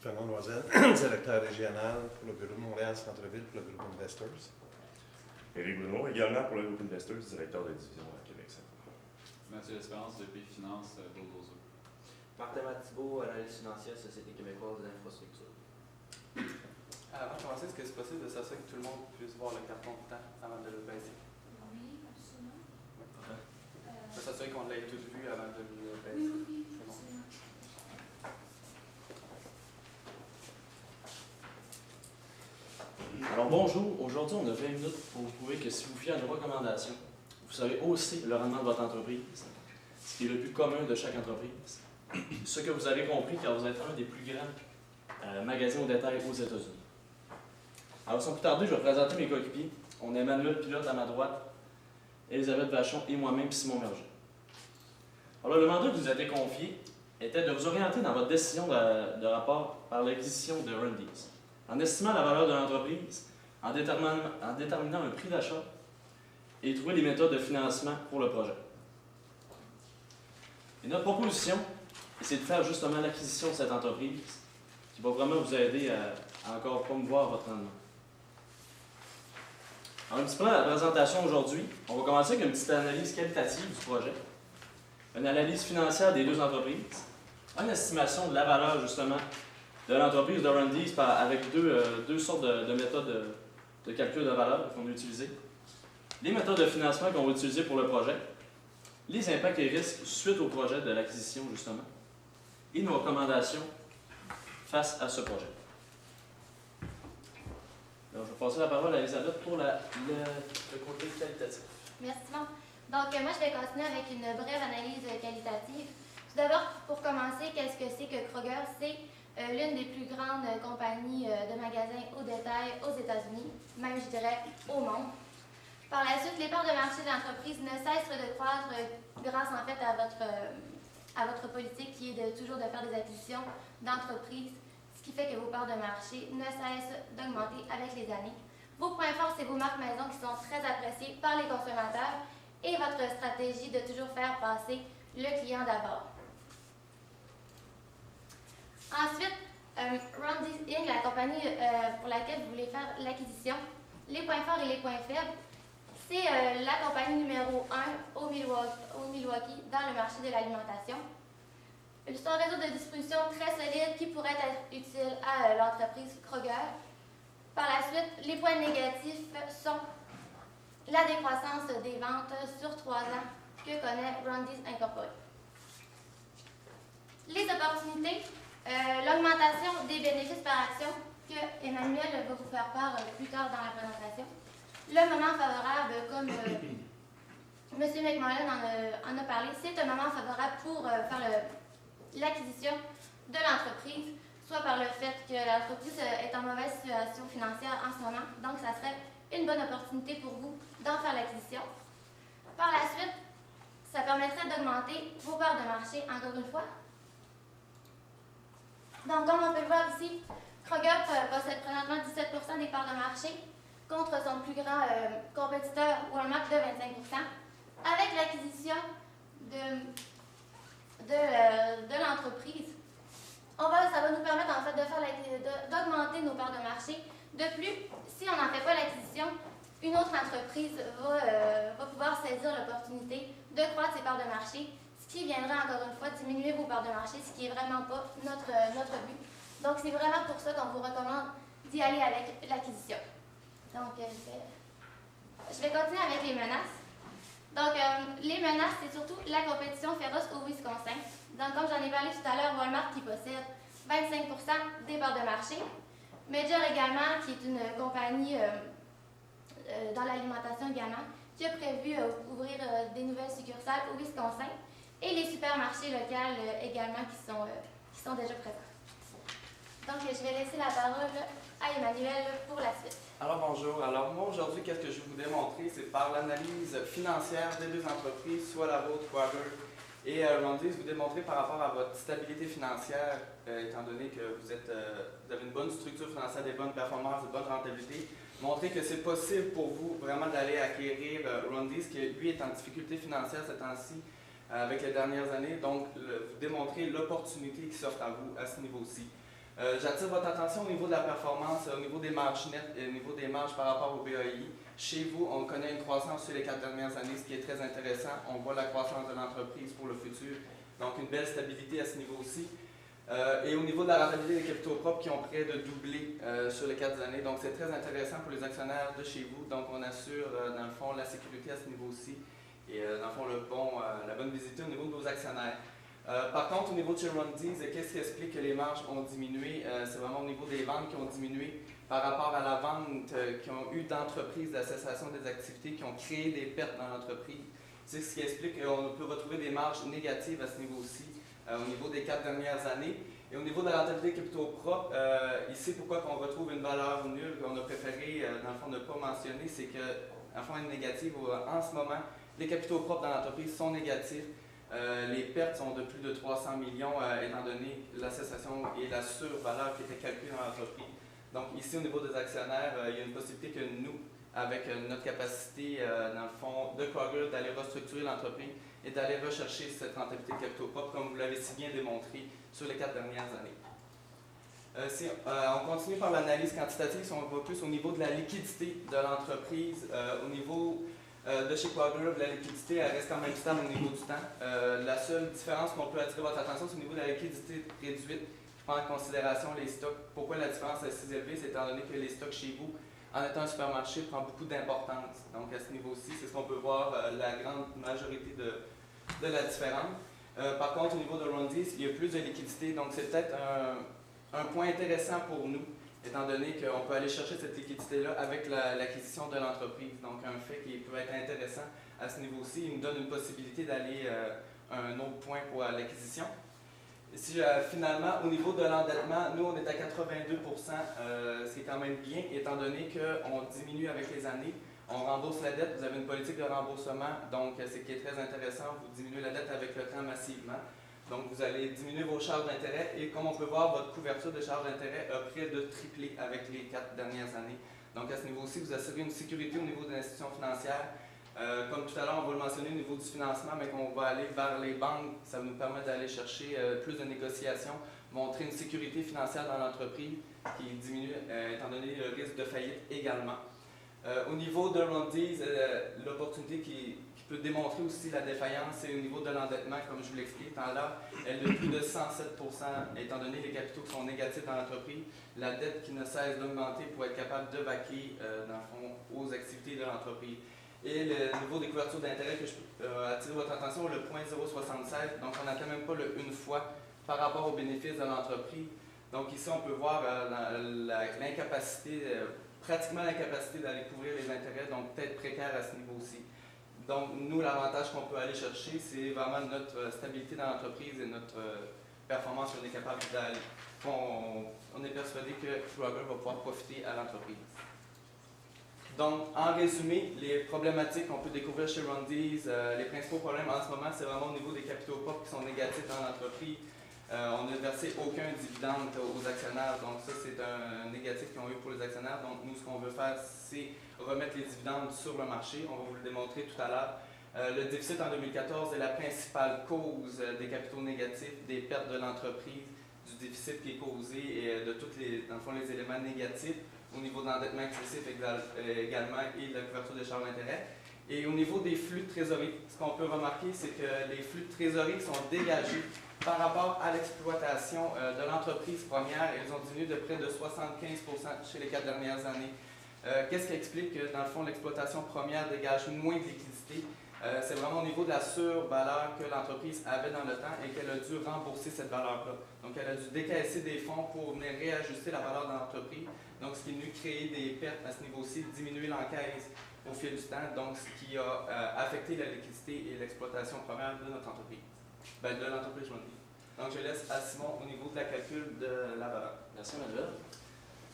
Fernand Loisel, directeur régional pour le bureau de Montréal Centre-Ville pour le groupe Investors. Éric Bruno, également pour le groupe Investors, directeur de division à Québec Centre. Mathieu Espérance, VP Finance, Bourgozo. Martin Mathibault, analyse financière, Société québécoise d'infrastructure. Avant de commencer, est-ce que c'est possible de s'assurer que tout le monde puisse voir le carton de temps avant de le baisser? Oui, absolument. De s'assurer qu'on l'ait tous vu avant de le baisser. Oui, C'est bon. absolument. Alors bonjour, aujourd'hui on a 20 minutes pour vous prouver que si vous fiez à nos recommandations, vous saurez hausser le rendement de votre entreprise, ce qui est le but commun de chaque entreprise. Ce que vous avez compris car vous êtes un des plus grands magasins au détail aux États-Unis. Alors sans plus tarder, je vais présenter mes coéquipiers. On a Emmanuel Pilote à ma droite, Elisabeth Vachon et moi-même Simon Merger. Alors le mandat qui vous a été confié était de vous orienter dans votre décision de rapport par l'acquisition de Rundees, en estimant la valeur de l'entreprise, en déterminant un prix d'achat et trouver les méthodes de financement pour le projet. Et notre proposition, c'est de faire justement l'acquisition de cette entreprise qui va vraiment vous aider à encore promouvoir votre rendement. Alors, un petit peu dans la présentation aujourd'hui, on va commencer avec une petite analyse qualitative du projet, une analyse financière des deux entreprises, une estimation de la valeur justement de l'entreprise de Rundees avec deux sortes de méthodes de calcul de valeur qu'on va utiliser, les méthodes de financement qu'on va utiliser pour le projet, les impacts et risques suite au projet de l'acquisition justement, et nos recommandations face à ce projet. Alors, je vais passer la parole à Elisabeth pour le côté qualitatif. Merci, Simon. Donc, moi, je vais continuer avec une brève analyse qualitative. Tout d'abord, pour commencer, qu'est-ce que c'est que Kroger? C'est l'une des plus grandes compagnies de magasins au détail aux États-Unis, même, je dirais, au monde. Par la suite, les parts de marché de l'entreprise ne cessent de croître grâce, en fait, à votre politique qui est toujours de faire des acquisitions d'entreprises, ce qui fait que vos parts de marché ne cessent d'augmenter avec les années. Vos points forts, c'est vos marques maison qui sont très appréciées par les consommateurs et votre stratégie de toujours faire passer le client d'abord. Ensuite, Rundees Inc., la compagnie pour laquelle vous voulez faire l'acquisition, les points forts et les points faibles, c'est la compagnie numéro 1 au Milwaukee dans le marché de l'alimentation. C'est un réseau de distribution très solide qui pourrait être utile à l'entreprise Kroger. Par la suite, les points négatifs sont la décroissance des ventes sur 3 ans que connaît Rundees Incorporated. Les opportunités, l'augmentation des bénéfices par action que Emmanuel va vous faire part plus tard dans la présentation. Le moment favorable, comme M. McMullen en a parlé, c'est un moment favorable pour faire l'acquisition de l'entreprise, soit par le fait que l'entreprise est en mauvaise situation financière en ce moment, donc ça serait une bonne opportunité pour vous d'en faire l'acquisition. Par la suite, ça permettrait d'augmenter vos parts de marché encore une fois. Donc, comme on peut le voir ici, Kroger possède présentement 17% des parts de marché contre son plus grand compétiteur Walmart de 25%. Avec l'acquisition de l'entreprise, ça va nous permettre en fait d'augmenter nos parts de marché. De plus, si on n'en fait pas l'acquisition, une autre entreprise va pouvoir saisir l'opportunité de croître ses parts de marché, ce qui viendra encore une fois diminuer vos parts de marché, ce qui n'est vraiment pas notre but. Donc, c'est vraiment pour ça qu'on vous recommande d'y aller avec l'acquisition. Donc, je vais continuer avec les menaces. Donc, les menaces, c'est surtout la compétition féroce au Wisconsin. Donc, comme j'en ai parlé tout à l'heure, Walmart qui possède 25% des parts de marché. Major également, qui est une compagnie dans l'alimentation également, qui a prévu ouvrir des nouvelles succursales au Wisconsin. Et les supermarchés locaux également qui sont déjà présents. Donc, je vais laisser la parole à Emmanuel pour la suite. Alors bonjour. Alors moi aujourd'hui, qu'est-ce que je vais vous démontrer, c'est par l'analyse financière des deux entreprises, soit la vôtre, Kroger et Rondies, vous démontrer par rapport à votre stabilité financière, étant donné que vous avez une bonne structure financière, des bonnes performances, de bonnes rentabilités, montrer que c'est possible pour vous vraiment d'aller acquérir Rondies, qui lui est en difficulté financière ces temps-ci avec les dernières années, donc vous démontrer l'opportunité qui s'offre à vous à ce niveau-ci. J'attire votre attention au niveau de la performance, au niveau des marges nettes et au niveau des marges par rapport au BAI. Chez vous, on connaît une croissance sur les 4 dernières années, ce qui est très intéressant. On voit la croissance de l'entreprise pour le futur, donc une belle stabilité à ce niveau-ci. Et au niveau de la rentabilité des capitaux propres qui ont près de doublé sur les 4 années, donc c'est très intéressant pour les actionnaires de chez vous. Donc on assure dans le fond la sécurité à ce niveau-ci et dans le fond la bonne visibilité au niveau de nos actionnaires. Par contre, au niveau de chez Rondies, qu'est-ce qui explique que les marges ont diminué? C'est vraiment au niveau des ventes qui ont diminué par rapport à la vente qui ont eu d'entreprises, de la cessation des activités qui ont créé des pertes dans l'entreprise. C'est ce qui explique qu'on peut retrouver des marges négatives à ce niveau-ci, au niveau des 4 dernières années. Et au niveau de la rentabilité des capitaux propres, ici, pourquoi on retrouve une valeur nulle qu'on a préféré, dans le fond, ne pas mentionner, c'est que, en fond, elle est négative. En ce moment, les capitaux propres dans l'entreprise sont négatifs. Les pertes sont de plus de 300 millions étant donné la cessation et la survaleur qui était calculée dans l'entreprise. Donc ici, au niveau des actionnaires, il y a une possibilité que nous, avec notre capacité, dans le fond, de Kroger, d'aller restructurer l'entreprise et d'aller rechercher cette rentabilité de capitaux propres, comme vous l'avez si bien démontré sur les 4 dernières années. Si on continue par l'analyse quantitative, si on va plus au niveau de la liquidité de l'entreprise, au niveau de chez Kroger, la liquidité elle reste quand même stable au niveau du temps. La seule différence qu'on peut attirer votre attention, c'est au niveau de la liquidité réduite. Je prends en considération les stocks. Pourquoi la différence est si élevée? C'est étant donné que les stocks chez vous, en étant un supermarché, prend beaucoup d'importance. Donc à ce niveau-ci, c'est ce qu'on peut voir la grande majorité de la différence. Par contre, au niveau de Rondies, il y a plus de liquidité. Donc c'est peut-être un point intéressant pour nous, étant donné qu'on peut aller chercher cette liquidité-là avec l'acquisition de l'entreprise. Donc, un fait qui peut être intéressant à ce niveau-ci, il nous donne une possibilité d'aller à un autre point pour l'acquisition. Si finalement, au niveau de l'endettement, nous, on est à 82%, c'est quand même bien, étant donné qu'on diminue avec les années. On rembourse la dette, vous avez une politique de remboursement, donc c'est qui est très intéressant, vous diminuez la dette avec le temps massivement. Donc, vous allez diminuer vos charges d'intérêt et comme on peut voir, votre couverture de charges d'intérêt a près de triplé avec les 4 dernières années. Donc, à ce niveau-ci, vous assurez une sécurité au niveau de l'institution financière. Comme tout à l'heure, on va le mentionner au niveau du financement, mais qu'on va aller vers les banques, ça nous permet d'aller chercher plus de négociations, montrer une sécurité financière dans l'entreprise qui diminue étant donné le risque de faillite également. Au niveau de Rondies, l'opportunité qui peut démontrer aussi la défaillance, c'est au niveau de l'endettement, comme je vous l'explique tout à l'heure, elle est de plus de 107%, étant donné les capitaux qui sont négatifs dans l'entreprise, la dette qui ne cesse d'augmenter pour être capable de vaquer dans le fond, aux activités de l'entreprise. Et le niveau des couvertures d'intérêt que je peux attirer votre attention, le 0.076, donc on n'atteint même pas le une fois par rapport aux bénéfices de l'entreprise. Donc ici, on peut voir l'incapacité, pratiquement l'incapacité d'aller couvrir les intérêts, donc peut-être précaire à ce niveau-ci. Donc, nous, l'avantage qu'on peut aller chercher, c'est vraiment notre stabilité dans l'entreprise et notre performance qu'on est capable d'aller. On est persuadé que Kroger va pouvoir profiter à l'entreprise. Donc, en résumé, les problématiques qu'on peut découvrir chez Rondies, les principaux problèmes en ce moment, c'est vraiment au niveau des capitaux propres qui sont négatifs dans l'entreprise. On n'a versé aucun dividende aux actionnaires, donc ça, c'est un négatif qu'ils ont eu pour les actionnaires. Donc, nous, ce qu'on veut faire, c'est remettre les dividendes sur le marché. On va vous le démontrer tout à l'heure. Le déficit en 2014 est la principale cause des capitaux négatifs, des pertes de l'entreprise, du déficit qui est causé et de tous les, dans le fond, les éléments négatifs. au niveau de l'endettement excessif également et de la couverture des charges d'intérêt. Et au niveau des flux de trésorerie, ce qu'on peut remarquer, c'est que les flux de trésorerie qui sont dégagés par rapport à l'exploitation de l'entreprise première, ils ont diminué de près de 75% chez les 4 dernières années. Qu'est-ce qui explique que, dans le fond, l'exploitation première dégage moins de liquidités? C'est vraiment au niveau de la survaleur que l'entreprise avait dans le temps et qu'elle a dû rembourser cette valeur-là. Donc, elle a dû décaisser des fonds pour venir réajuster la valeur de l'entreprise. Donc, ce qui est venu créer des pertes à ce niveau-ci, diminuer l'encaisse au fil du temps, donc ce qui a affecté la liquidité et l'exploitation première de notre entreprise. De l'entreprise, je veux dire. Donc, je laisse à Simon au niveau de la calcul de la valeur. Merci, Manuel.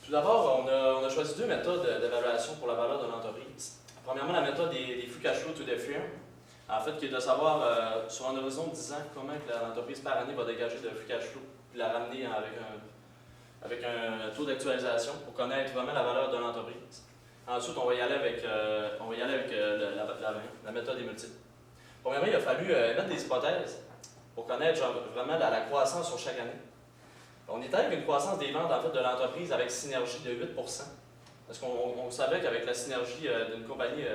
Tout d'abord, on a choisi 2 méthodes d'évaluation pour la valeur de l'entreprise. Premièrement, la méthode des flux cash flow to the firm, en fait, qui est de savoir sur un horizon de 10 ans comment l'entreprise par année va dégager de flux cash flow, puis la ramener avec un taux d'actualisation pour connaître vraiment la valeur de l'entreprise. Ensuite, on va y aller avec la méthode des multiples. Premièrement, il a fallu mettre des hypothèses pour connaître vraiment la croissance sur chaque année. On était avec une croissance des ventes en fait, de l'entreprise avec synergie de 8 parce qu'on savait qu'avec la synergie d'une compagnie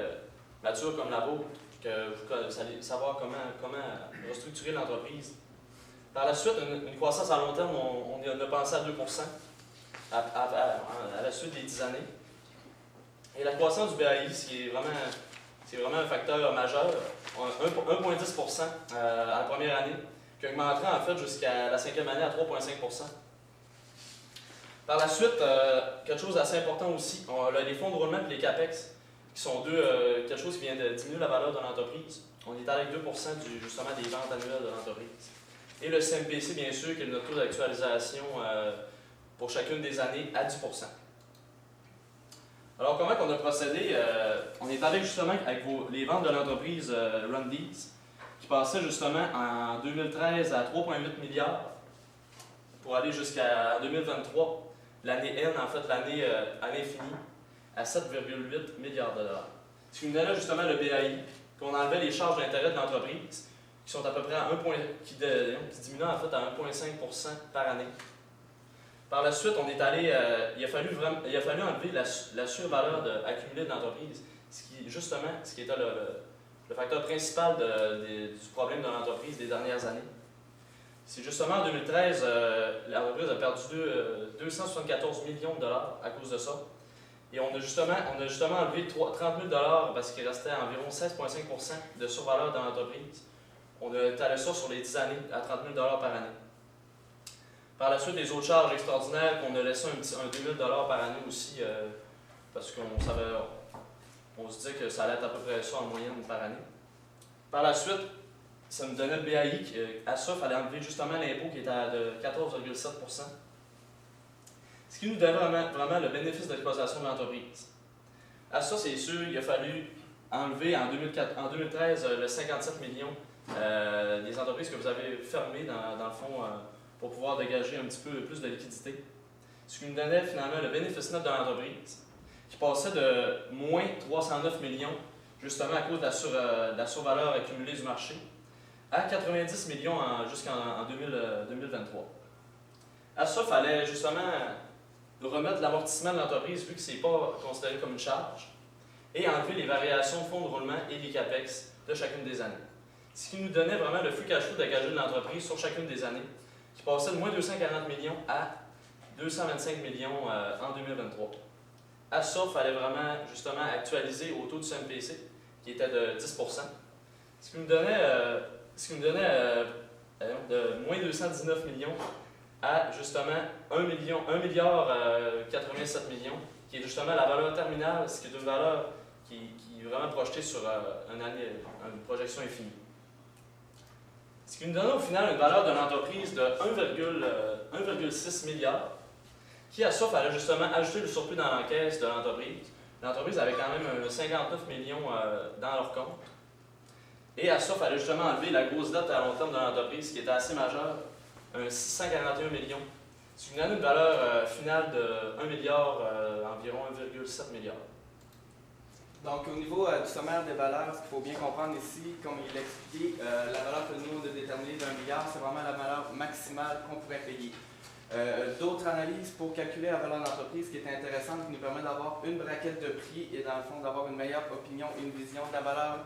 mature comme la vôtre, que vous allez savoir comment restructurer l'entreprise. Par la suite, une croissance à long terme, on a pensé à 2 à la suite des 10 années. Et la croissance du BAI, c'est vraiment un facteur majeur, 1,10 à la première année, qui augmentera en fait jusqu'à la 5e année à 3,5 Par la suite, quelque chose d'assez important aussi, on a les fonds de roulement et les CAPEX, qui sont quelque chose qui vient de diminuer la valeur de l'entreprise. On est avec 2 justement des ventes annuelles de l'entreprise. Et le CMPC, bien sûr, qui est notre taux d'actualisation pour chacune des années à 10 Alors, comment on a procédé? On est allé justement avec les ventes de l'entreprise Rundees, qui passaient justement en 2013 à 3,8 milliards pour aller jusqu'à 2023, l'année N, en fait, l'année à l'infini, à 7,8 milliards de dollars. Ce qui nous donnait justement le BAI, qu'on enlevait les charges d'intérêt de l'entreprise, qui sont à peu près à qui diminuent en fait à 1,5 par année. Par la suite, on est allé, il a fallu enlever la survaleur accumulée de l'entreprise, ce qui était le facteur principal du problème de l'entreprise des dernières années. C'est justement en 2013, l'entreprise a perdu 274 millions de dollars à cause de ça. Et on a justement enlevé 30 000 dollars parce qu'il restait environ 16,5 de survaleur dans l'entreprise. On a étalé ça sur les 10 années à 30 000 dollars par année. Par la suite, les autres charges extraordinaires qu'on a laissé un 2 000 dollars par année aussi parce qu'on se disait que ça allait être à peu près ça en moyenne par année. Par la suite, ça nous donnait le BAI. À ça, il fallait enlever justement l'impôt qui était à 14,7 ce qui nous donnait vraiment le bénéfice d'exploitation de l'entreprise. À ça, c'est sûr, il a fallu enlever en 2013 le 57 millions des entreprises que vous avez fermées dans le fond pour pouvoir dégager un petit peu plus de liquidité. Ce qui nous donnait finalement le bénéfice net de l'entreprise, qui passait de moins 309 millions, justement à cause de la survaleur accumulée du marché, à 90 millions jusqu'en 2023. À ça, il fallait justement remettre l'amortissement de l'entreprise, vu que ce n'est pas considéré comme une charge, et enlever les variations de fonds de roulement et les CAPEX de chacune des années. Ce qui nous donnait vraiment le flux cash flow dégagé de l'entreprise sur chacune des années, qui passait de moins 240 millions à 225 millions en 2023. À ça, il fallait vraiment justement actualiser au taux du CMPC, qui était de 10 ce qui nous donnait de moins 219 millions à justement 1 milliard 87 millions, qui est justement la valeur terminale, ce qui est une valeur qui est vraiment projetée sur une projection infinie. Ce qui nous donne au final une valeur de l'entreprise de 1,6 milliard, qui à ça, il fallait justement ajouter le surplus dans l'encaisse de l'entreprise. L'entreprise avait quand même 59 millions dans leur compte. Et à ça, il fallait justement enlever la grosse dette à long terme de l'entreprise, qui était assez majeure, 641 millions. Ce qui nous donne une valeur finale de 1 milliard, environ 1,7 milliard. Donc, au niveau du sommaire des valeurs, ce qu'il faut bien comprendre ici, comme il l'a expliqué, la valeur que nous on a déterminée d'1 milliard, c'est vraiment la valeur maximale qu'on pourrait payer. D'autres analyses pour calculer la valeur d'entreprise qui est intéressante, qui nous permet d'avoir une braquette de prix et dans le fond d'avoir une meilleure opinion et une vision de la valeur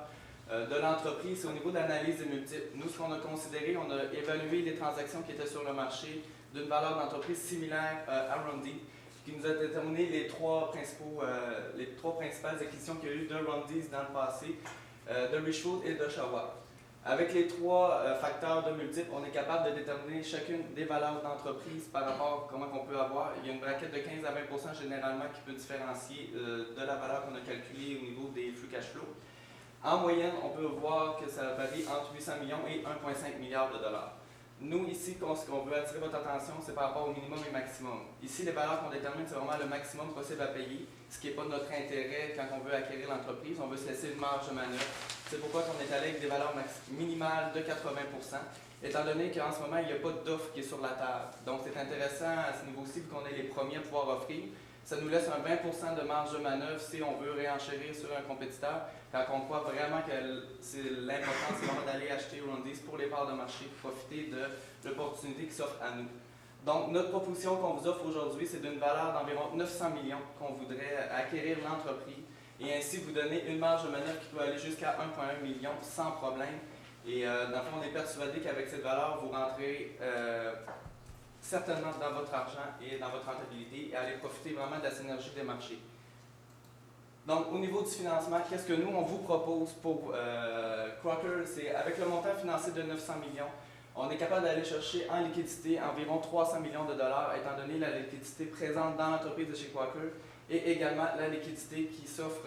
de l'entreprise. C'est au niveau de l'analyse des multiples. Nous, ce qu'on a considéré, on a évalué les transactions qui étaient sur le marché d'une valeur d'entreprise similaire à Rundy, qui nous a déterminé les trois principales acquisitions qu'il y a eu de Rundy's dans le passé, de Richwood et d'Oshawa. Avec les trois facteurs de multiples, on est capable de déterminer chacune des valeurs d'entreprise par rapport à comment on peut avoir. Il y a une braquette de 15 à 20 % généralement qui peut différencier de la valeur qu'on a calculée au niveau des flux cash flow. En moyenne, on peut voir que ça varie entre 800 millions et 1,5 milliard de dollars. Nous, ici, ce qu'on veut attirer votre attention, c'est par rapport au minimum et maximum. Ici, les valeurs qu'on détermine, c'est vraiment le maximum possible à payer, ce qui n'est pas notre intérêt quand on veut acquérir l'entreprise. On veut se laisser une marge de manœuvre. C'est pourquoi on est allé avec des valeurs minimales de 80 %, étant donné qu'en ce moment, il n'y a pas d'offre qui est sur la table. Donc, c'est intéressant à ce niveau-ci, qu'on est les premiers à pouvoir offrir. Ça nous laisse un 20 % de marge de manœuvre si on veut réenchérir sur un compétiteur, quand on croit vraiment que l'important, c'est vraiment d'aller acheter Rundy's pour les parts de marché, profiter de l'opportunité qui s'offre à nous. Donc, notre proposition qu'on vous offre aujourd'hui, c'est d'une valeur d'environ 900 millions qu'on voudrait acquérir l'entreprise et ainsi vous donner une marge de manœuvre qui peut aller jusqu'à 1,1 million sans problème. Et dans le fond, on est persuadé qu'avec cette valeur, vous rentrez certainement dans votre argent et dans votre rentabilité et allez profiter vraiment de la synergie des marchés. Donc, au niveau du financement, qu'est-ce que nous, on vous propose pour Crocker? C'est avec le montant financier de 900 millions, on est capable d'aller chercher en liquidité environ 300 millions de dollars, étant donné la liquidité présente dans l'entreprise de chez Crocker et également la liquidité qui s'offre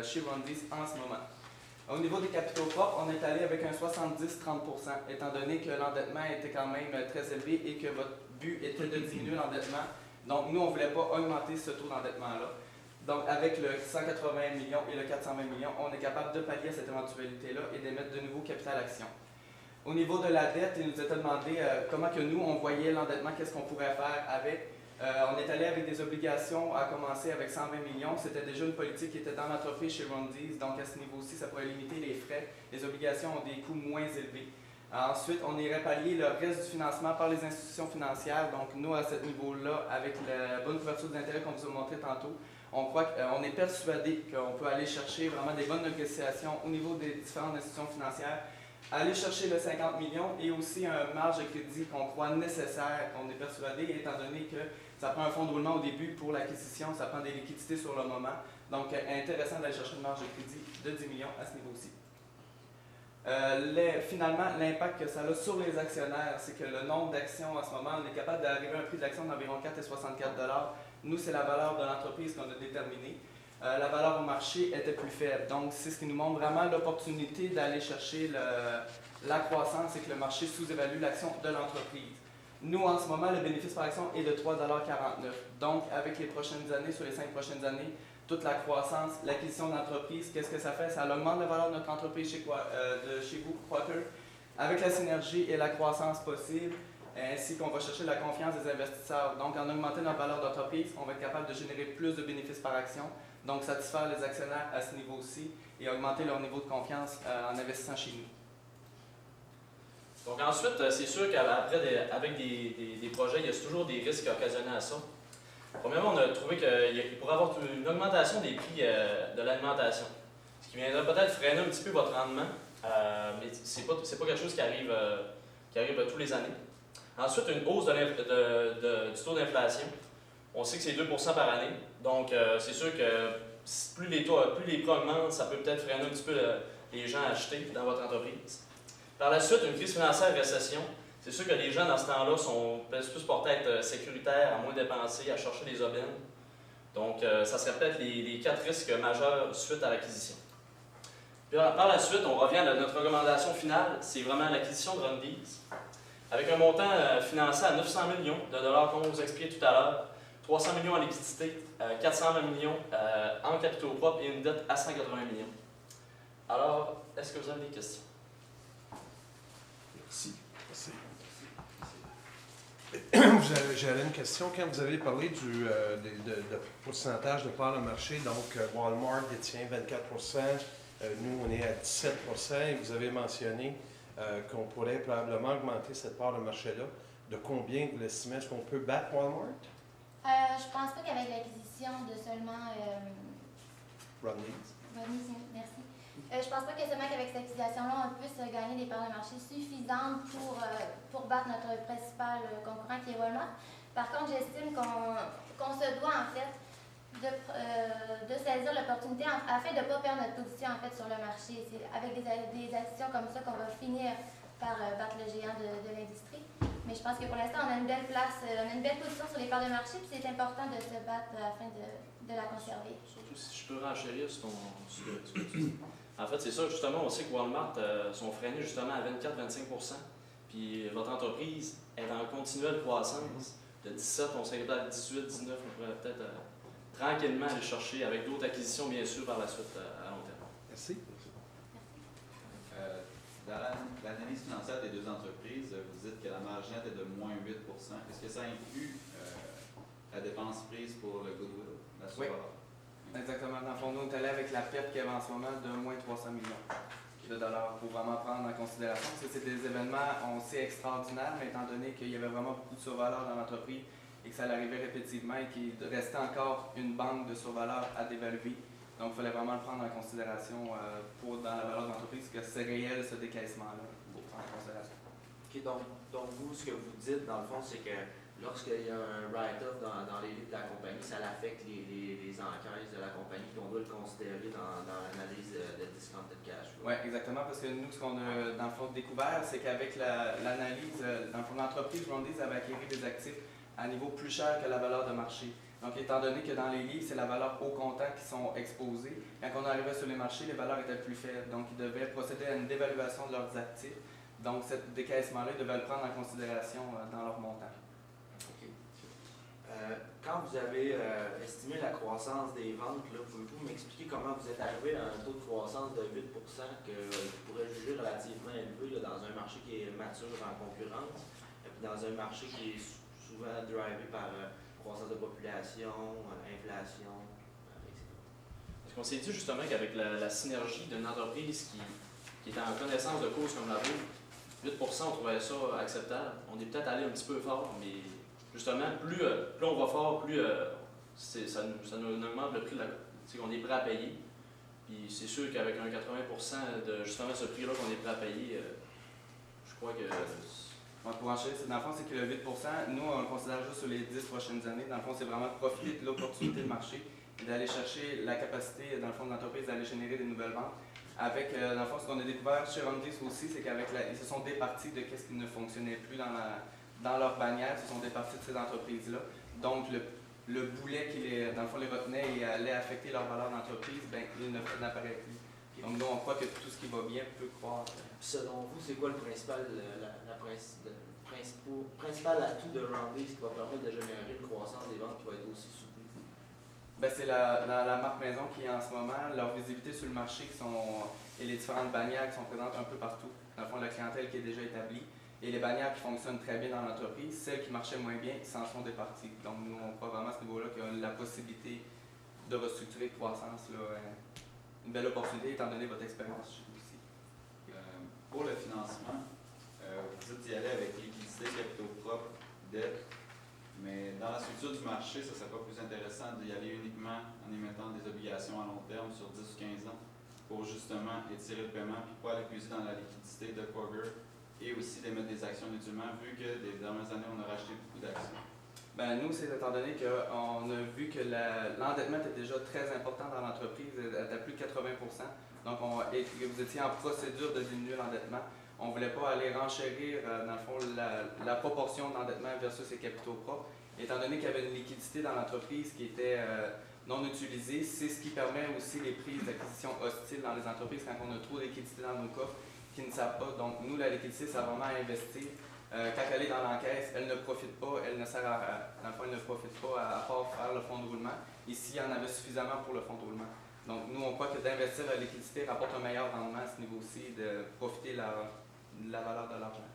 chez Rundy's en ce moment. Au niveau des capitaux propres, on est allé avec un 70-30 %, étant donné que l'endettement était quand même très élevé et que votre but était de diminuer l'endettement. Donc, nous, on ne voulait pas augmenter ce taux d'endettement-là. Donc, avec le 180 millions et le 420 millions, on est capable de pallier à cette éventualité-là et d'émettre de nouveaux capital action. Au niveau de la dette, il nous était demandé comment que nous, on voyait l'endettement, qu'est-ce qu'on pourrait faire avec. On est allé avec des obligations à commencer avec 120 millions. C'était déjà une politique qui était dans l'entreprise chez Rundy's. Donc, à ce niveau-ci, ça pourrait limiter les frais. Les obligations ont des coûts moins élevés. Ensuite, on irait pallier le reste du financement par les institutions financières. Donc, nous, à ce niveau-là, avec la bonne couverture des intérêts qu'on vous a montré tantôt, on croit qu'on est persuadé qu'on peut aller chercher vraiment des bonnes négociations au niveau des différentes institutions financières, aller chercher le 50 millions et aussi un marge de crédit qu'on croit nécessaire, qu'on est persuadé, étant donné que ça prend un fonds de roulement au début pour l'acquisition, ça prend des liquidités sur le moment. Donc, intéressant d'aller chercher une marge de crédit de 10 millions à ce niveau-ci. Finalement, l'impact que ça a sur les actionnaire, c'est que le nombre d'actions en ce moment, on est capable d'arriver à un prix de l'action d'environ 4,64 $. Nous, c'est la valeur de l'entreprise qu'on a déterminée. La valeur au marché était plus faible. Donc, c'est ce qui nous montre vraiment l'opportunité d'aller chercher la croissance et que le marché sous-évalue l'action de l'entreprise. Nous, en ce moment, le bénéfice par action est de 3,49 $. Donc, avec les prochaines années, sur les 5 prochaines années, toute la croissance, l'acquisition d'entreprise, qu'est-ce que ça fait? Ça augmente la valeur de notre entreprise chez vous, Crocker, avec la synergie et la croissance possible, ainsi qu'on va chercher la confiance des investisseurs. Donc, en augmentant notre valeur d'entreprise, on va être capable de générer plus de bénéfices par action, donc satisfaire les actionnaires à ce niveau-ci et augmenter leur niveau de confiance en investissant chez nous. Donc ensuite, c'est sûr qu'après, avec des projets, il y a toujours des risques occasionnés à ça. Premièrement, on a trouvé qu'il pourrait y avoir une augmentation des prix de l'alimentation, ce qui viendrait peut-être freiner un petit peu votre rendement, mais ce n'est pas quelque chose qui arrive tous les années. Ensuite, une hausse du taux d'inflation. On sait que c'est 2 % par année, donc c'est sûr que plus les prix augmentent, ça peut peut-être freiner un petit peu les gens à acheter dans votre entreprise. Par la suite, une crise financière et récession. C'est sûr que les gens dans ce temps-là sont plus portés à être sécuritaires, à moins dépenser, à chercher des aubaines. Donc, ça serait peut-être les 4 risques majeurs suite à l'acquisition. Par la suite, on revient à notre recommandation finale, c'est vraiment l'acquisition de Rundy's. Avec un montant financé à 900 millions de dollars, comme on vous expliquait tout à l'heure, 300 millions en liquidité, 420 millions en capitaux propres et une dette à 180 millions. Alors, est-ce que vous avez des questions? Merci. J'avais une question. Quand vous avez parlé de pourcentage de part de marché, donc Walmart détient 24 %, nous on est à 17 % et vous avez mentionné qu'on pourrait probablement augmenter cette part de marché-là. de combien vous l'estimez? Est-ce qu'on peut battre Walmart? Je pense pas qu'avec l'acquisition de seulement... Rodney's? Merci. Je pense pas que seulement qu'avec cette acquisition-là, on puisse gagner des parts de marché suffisantes pour battre notre principal concurrent qui est Walmart. Par contre, j'estime qu'on se doit en fait de saisir l'opportunité afin de ne pas perdre notre position en fait sur le marché. C'est avec des actions comme ça qu'on va finir par battre le géant de l'industrie. Mais je pense que pour l'instant, on a une belle place, on a une belle position sur les parts de marché, puis c'est important de se battre afin de la conserver. Surtout si je peux renchérir sur ce que tu dis. En fait, c'est ça, justement, on sait que Walmart sont freinés justement à 24-25 %. Puis votre entreprise est en continuelle croissance. De 17, on serait peut-être à 18, 19, on pourrait peut-être tranquillement aller chercher avec d'autres acquisitions, bien sûr, par la suite à long terme. Merci. Dans l'analyse financière des deux entreprises, vous dites que la marge nette est de moins 8 %. Est-ce que ça inclut la dépense prise pour le goodwill, la survaleur? Exactement. Dans le fond, nous, on est allé avec la perte qu'il y avait en ce moment de moins 300 millions de dollars pour vraiment prendre en considération. Parce que c'est des événements, on sait, extraordinaires, mais étant donné qu'il y avait vraiment beaucoup de survaleur dans l'entreprise et que ça arrivait répétitivement et qu'il restait encore une banque de survaleur à dévaluer. Donc, il fallait vraiment le prendre en considération dans la valeur de l'entreprise, que c'est réel ce décaissement-là pour prendre en considération. OK, donc vous, ce que vous dites, dans le fond, c'est que lorsqu'il y a un write-off dans les livres de la compagnie, ça affecte les encaisses de la compagnie, puis on doit le considérer dans l'analyse de discounted cash flow. Oui, exactement, parce que nous, ce qu'on a, dans le fond, découvert, c'est qu'avec l'analyse, dans le fond, l'entreprise Rodney's avait acquis des actifs à un niveau plus cher que la valeur de marché. Donc, étant donné que dans les livres, c'est la valeur au comptant qui sont exposées, quand on arrivait sur les marchés, les valeurs étaient plus faibles. Donc, ils devaient procéder à une dévaluation de leurs actifs. Donc, ce décaissement-là, ils devaient le prendre en considération dans leur montant. Quand vous avez estimé la croissance des ventes, pouvez-vous m'expliquer comment vous êtes arrivé à un taux de croissance de 8 que vous pourrez juger relativement élevé dans un marché qui est mature en concurrence, et puis dans un marché qui est souvent drivé par croissance de population, inflation, etc. Parce qu'on s'est dit justement qu'avec la synergie d'une entreprise qui est en connaissance de cause comme la vôtre, 8 on trouvait ça acceptable. On est peut-être allé un petit peu fort, mais justement, plus on va fort, plus ça nous augmente le prix qu'on est prêt à payer. Puis c'est sûr qu'avec un 80 de justement ce prix-là qu'on est prêt à payer, je crois que... Pour enchaîner, dans le fond, c'est que le 8 nous, on le considère juste sur les 10 prochaines années. Dans le fond, c'est vraiment de profiter de l'opportunité de marché et d'aller chercher la capacité, dans le fond, de l'entreprise d'aller générer des nouvelles ventes. Avec, dans le fond, ce qu'on a découvert chez Rodney's aussi, c'est ils se sont départis de ce qui ne fonctionnait plus dans leur bannière, ils se sont départis de ces entreprises-là. Donc, le boulet qui, dans le fond, les retenait et allait affecter leur valeur d'entreprise, il n'apparaît plus. Donc, nous, on croit que tout ce qui va bien peut croître. Selon vous, c'est quoi le principal atout de Rodney's qui va permettre de générer une croissance des ventes qui va être aussi soutenue? C'est la marque maison qui est en ce moment, leur visibilité sur le marché et les différentes bannières qui sont présentes un peu partout. Dans le fond, la clientèle qui est déjà établie. Et les bannières qui fonctionnent très bien dans l'entreprise, celles qui marchaient moins bien, s'en sont départies. Donc, nous, on croit vraiment à ce niveau-là qu'il y a la possibilité de restructurer de croissance. Une belle opportunité, étant donné votre expérience chez vous aussi. Pour le financement, vous dites d'y aller avec liquidité, capitaux propres, dette. Mais dans la structure du marché, ça ne serait pas plus intéressant d'y aller uniquement en émettant des obligations à long terme sur 10 ou 15 ans pour justement étirer le paiement puis pas aller puiser dans la liquidité de Kroger et aussi d'émettre des actions mutuellement, vu que des dernières années, on a racheté beaucoup d'actions? Nous, c'est étant donné qu'on a vu que l'endettement était déjà très important dans l'entreprise, à plus de 80 %. Donc, vous étiez en procédure de diminuer l'endettement. On ne voulait pas aller renchérir, dans le fond, la proportion d'endettement versus les capitaux propres. Étant donné qu'il y avait une liquidité dans l'entreprise qui était non utilisée, c'est ce qui permet aussi les prises d'acquisition hostiles dans les entreprises quand on a trop de liquidité dans nos coffres qui ne savent pas. Donc, nous, la liquidité, ça va vraiment à investir. Quand elle est dans l'encaisse, elle ne profite pas, elle ne sert dans le fond, elle ne profite pas à part faire le fonds de roulement. Ici, il y en avait suffisamment pour le fonds de roulement. Donc, nous, on croit que d'investir la liquidité rapporte un meilleur rendement à ce niveau-ci, de profiter de la valeur de l'argent.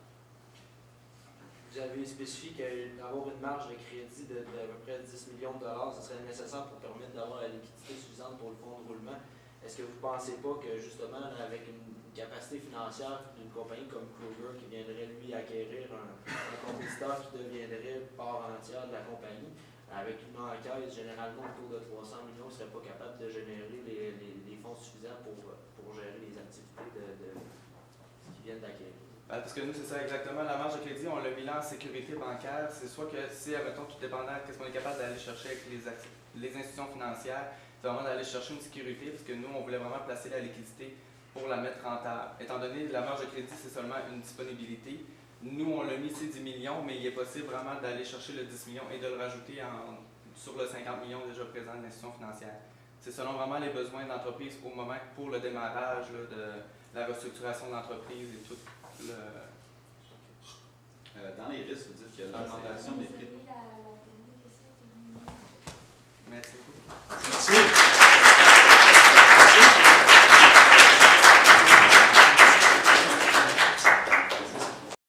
Vous avez spécifié qu'avoir une marge de crédit d'à peu près 10 millions de dollars, ce serait nécessaire pour permettre d'avoir la liquidité suffisante pour le fonds de roulement. est-ce que vous ne pensez pas que justement, avec une capacité financière d'une compagnie comme Kroger qui viendrait lui acquérir un compétiteur qui deviendrait part entière de la compagnie, avec une enquête généralement autour de 300 millions, ne serait pas capable de générer les fonds suffisants pour gérer les activités qui viennent d'acquérir? Parce que nous, c'est ça exactement. La marge de crédit, on l'a mis là en sécurité bancaire. C'est soit que si, admettons, tout dépendant de ce qu'on est capable d'aller chercher avec les institutions financières, c'est vraiment d'aller chercher une sécurité, parce que nous, on voulait vraiment placer la liquidité pour la mettre rentable. Étant donné que la marge de crédit, c'est seulement une disponibilité, nous, on l'a mis, c'est 10 millions, mais il est possible vraiment d'aller chercher le 10 millions et de le rajouter sur le 50 millions déjà présent de l'institution financière. C'est selon vraiment les besoins de l'entreprise au moment pour le démarrage là, de la restructuration de l'entreprise et tout. Dans les risques, vous dites qu'il y a l'augmentation des prix de